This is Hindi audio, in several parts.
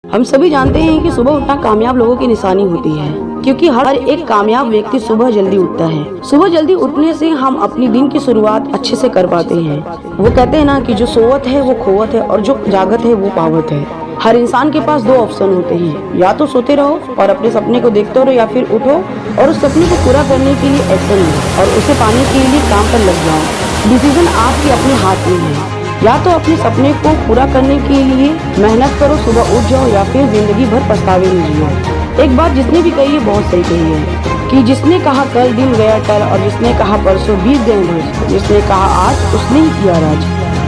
हम सभी जानते हैं कि सुबह उठना कामयाब लोगों की निशानी होती है, क्योंकि हर एक कामयाब व्यक्ति सुबह जल्दी उठता है। सुबह जल्दी उठने से हम अपनी दिन की शुरुआत अच्छे से कर पाते हैं। वो कहते हैं ना कि जो सोवत है वो खोवत है और जो जागत है वो पावत है। हर इंसान के पास दो ऑप्शन होते हैं, या तो सोते रहो और अपने सपने को देखते रहो, या फिर उठो और उस सपने को पूरा करने के लिए एक्शन लो और उसे पाने के लिए काम पर लग जाओ। डिसीजन आपके अपने हाथ में है। या तो अपने सपने को पूरा करने के लिए मेहनत करो, सुबह उठ जाओ, या फिर जिंदगी भर पछतावे में जियो। एक बात जिसने भी कही है बहुत सही कही है कि जिसने कहा कल दिन गया टल और जिसने कहा परसों बीत गए रोज, जिसने कहा आज उसने ही किया राज।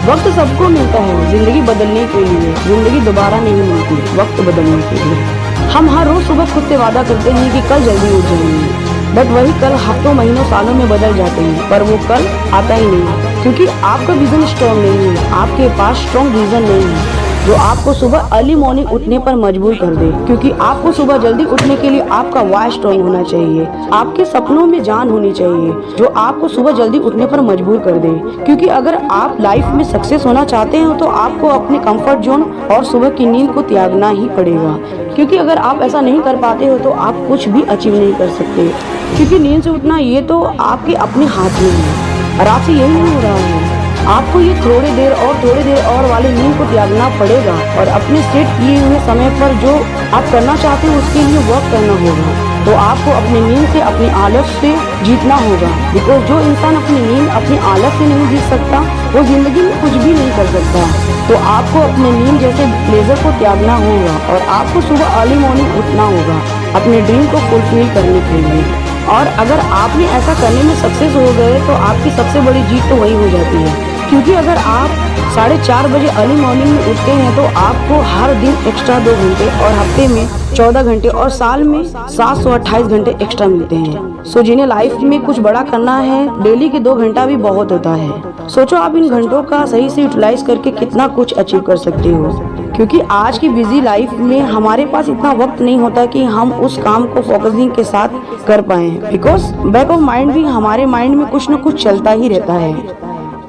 वक्त सबको मिलता है जिंदगी बदलने के लिए, जिंदगी दोबारा नहीं मिलती वक्त बदलने के लिए। हम हर रोज सुबह खुद से वादा करते हैं कि कल जल्दी उठ जाएंगे, बट वही कल हफ्तों महीनों सालों में बदल जाते हैं, पर वो कल आता ही नहीं, क्योंकि आपका विजन स्ट्रॉन्ग नहीं है, आपके पास स्ट्रॉन्ग रीजन नहीं है जो आपको सुबह अर्ली मॉर्निंग उठने पर मजबूर कर दे। क्योंकि आपको सुबह जल्दी उठने के लिए आपका वाई स्ट्रॉन्ग होना चाहिए, आपके सपनों में जान होनी चाहिए जो आपको सुबह जल्दी उठने पर मजबूर कर दे। क्योंकि अगर आप लाइफ में सक्सेस होना चाहते हैं तो आपको अपने कंफर्ट जोन और सुबह की नींद को त्यागना ही पड़ेगा। क्योंकि अगर आप ऐसा नहीं कर पाते हो तो आप कुछ भी अचीव नहीं कर सकते। क्योंकि नींद से उठना ये तो आपके अपने हाथ में है और आपसे यही नहीं हो रहा है। आपको ये थोड़ी देर और वाली नींद को त्यागना पड़ेगा और अपने सेट किए हुए समय पर जो आप करना चाहते हो उसके लिए वर्क करना होगा। तो आपको अपनी नींद से, अपनी आलस से जीतना होगा। बिकॉज जो इंसान अपनी नींद, अपनी आलस से नहीं जीत सकता वो जिंदगी में कुछ भी नहीं कर सकता। तो आपको अपने नींद जैसे प्लेजर को त्यागना होगा और आपको सुबह अर्ली मॉर्निंग उठना होगा अपने ड्रीम को फुलफिल करने के लिए। और अगर आपने ऐसा करने में सक्सेस हो गए तो आपकी सबसे बड़ी जीत तो वही हो जाती है। क्योंकि अगर आप 4:30 बजे अर्ली मॉर्निंग में उठते हैं तो आपको हर दिन एक्स्ट्रा 2 घंटे और हफ्ते में 14 घंटे और साल में 728 घंटे एक्स्ट्रा मिलते हैं। सो जिन्हें लाइफ में कुछ बड़ा करना है डेली के 2 घंटा भी बहुत होता है। सोचो आप इन घंटों का सही से यूटिलाइज करके कितना कुछ अचीव कर सकते हो। क्योंकि आज की बिजी लाइफ में हमारे पास इतना वक्त नहीं होता कि हम उस काम को फोकसिंग के साथ कर पाए। बिकॉज बैक ऑफ माइंड भी हमारे माइंड में कुछ न कुछ चलता ही रहता है।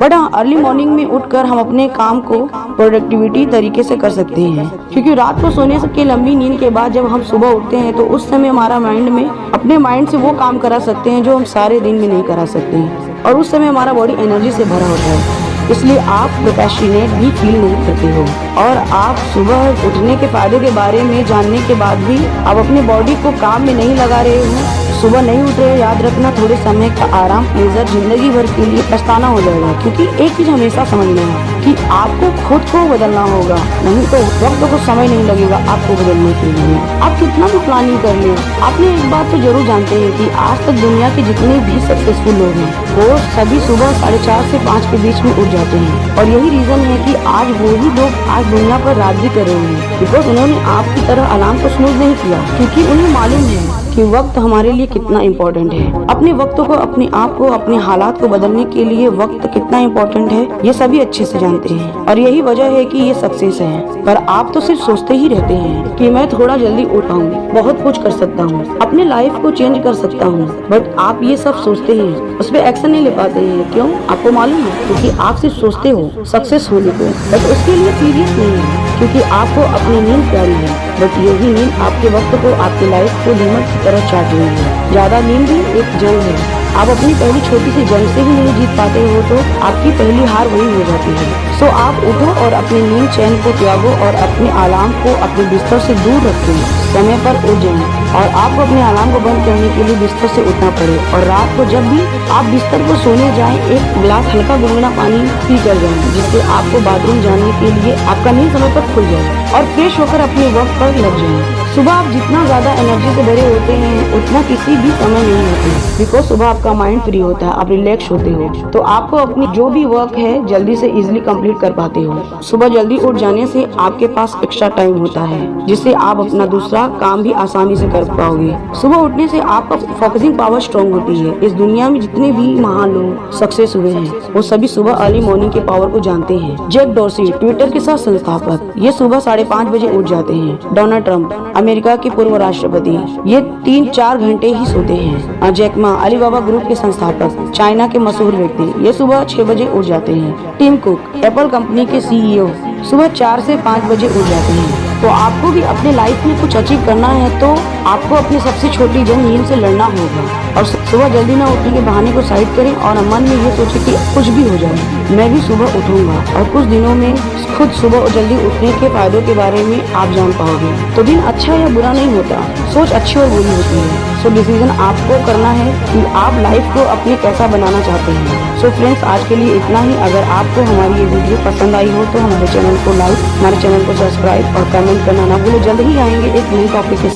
बट हाँ, अर्ली मॉर्निंग में उठकर हम अपने काम को प्रोडक्टिविटी तरीके से कर सकते हैं। क्योंकि रात को सोने की लंबी नींद के बाद जब हम सुबह उठते हैं तो उस समय हमारा माइंड में अपने माइंड से वो काम करा सकते हैं जो हम सारे दिन में नहीं करा सकते हैं। और उस समय हमारा बॉडी एनर्जी से भरा होता है, इसलिए आप प्रोक्रेस्टिनेट भी फील नहीं करते हो। और आप सुबह उठने के फायदे के बारे में जानने के बाद भी आप अपने बॉडी को काम में नहीं लगा रहे हो, सुबह नहीं उठ रहे, याद रखना थोड़े समय का आराम प्लेजर जिंदगी भर के लिए पछताना हो जाएगा। क्योंकि एक चीज हमेशा समझना है कि आपको खुद को बदलना होगा, नहीं तो वक्त को समय नहीं लगेगा आपको बदलने के लिए। आप कितना भी प्लानिंग कर ले, आपने एक बात तो जरूर जानते हैं कि आज तक दुनिया के जितने भी सक्सेसफुल लोग हैं वो सभी सुबह 4:30 से 5 के बीच में उठ जाते हैं। और यही रीजन है कि आज वही लोग आज दुनिया पर राज भी कर रहे हैं। बिकॉज उन्होंने आपकी तरह अलार्म को स्नूज नहीं किया, क्योंकि उन्हें मालूम है कि वक्त हमारे लिए कितना इम्पोर्टेंट है। अपने वक्त को, अपने आप को, अपने हालात को बदलने के लिए वक्त कितना इम्पोर्टेंट है ये सभी अच्छे से जानते हैं। और यही वजह है कि ये सक्सेस है। पर आप तो सिर्फ सोचते ही रहते हैं कि मैं थोड़ा जल्दी उठ पाऊँ, बहुत कुछ कर सकता हूँ, अपने लाइफ को चेंज कर सकता हूँ। बट आप ये सब सोचते हैं, उस पर एक्शन नहीं ले पाते हैं। क्यों? आपको मालूम है, क्योंकि आप सिर्फ सोचते हो सक्सेस होने को, बट उसके लिए सीरियस नहीं है। क्योंकि आपको अपनी नींद प्यारी है, बट यही नींद आपके वक्त को, आपकी लाइफ को दीमक की तरह चाट रही है। ज्यादा नींद भी एक जंग है। आप अपनी पहली छोटी सी जंग से ही नहीं जीत पाते हो तो आपकी पहली हार वही हो जाती है। सो आप उठो और अपनी नींद चैन को त्यागो और अपने अलार्म को अपने बिस्तर से दूर रखें, समय पर उठ जाएं। और आपको अपने अलार्म को बंद करने के लिए बिस्तर से उठना पड़े। और रात को जब भी आप बिस्तर को सोने जाएं, एक गिलास हल्का गुनगुना पानी पी कर जाएं, जिससे आपको बाथरूम जाने के लिए आपका नींद समय पर खुल जाए और फ्रेश होकर अपने वर्क पर लग जाएं। सुबह आप जितना ज्यादा एनर्जी से भरे होते हैं उतना किसी भी समय नहीं होते। बिकॉज सुबह आपका माइंड फ्री होता है, आप रिलैक्स होते हो, तो आपको अपनी जो भी वर्क है जल्दी से इजीली कंप्लीट कर पाते हो। सुबह जल्दी उठ जाने से आपके पास एक्स्ट्रा टाइम होता है, जिससे आप अपना दूसरा काम भी आसानी से कर पाओगे। सुबह उठने से आपका फोकसिंग पावर स्ट्रॉन्ग होती है। इस दुनिया में जितने भी महान लोग सक्सेस हुए हैं वो सभी सुबह अर्ली मॉर्निंग के पावर को जानते हैं। जैक डॉर्सी, ट्विटर के सह संस्थापक, ये सुबह 5:30 बजे उठ जाते हैं। डोनाल्ड ट्रंप, अमेरिका के पूर्व राष्ट्रपति, ये 3-4 घंटे ही सोते हैं। जैक मा, अलीबाबा ग्रुप के संस्थापक, चाइना के मशहूर व्यक्ति, ये सुबह 6 बजे उठ जाते हैं। टिम कुक, एप्पल कंपनी के CEO, सुबह 4 से 5 बजे उठ जाते हैं। तो आपको भी अपने लाइफ में कुछ अचीव करना है तो आपको अपनी सबसे छोटी जंग नींद से लड़ना होगा और सुबह जल्दी न उठने के बहाने को साइड करें और मन में ये सोचे कि कुछ भी हो जाए मैं भी सुबह उठूंगा और कुछ दिनों में खुद सुबह जल्दी उठने के फायदों के बारे में आप जान पाओगे। तो दिन अच्छा या बुरा नहीं होता, सोच अच्छी और बुरी होती है। सो डिसीजन आपको करना है कि आप लाइफ को अपने कैसा बनाना चाहते हैं। सो फ्रेंड्स, आज के लिए इतना ही। अगर आपको हमारी ये वीडियो पसंद आई हो तो हमारे चैनल को लाइक, हमारे चैनल को सब्सक्राइब और कमेंट करना ना भूलें। जल्द ही आएंगे एक नई टॉपिक के साथ।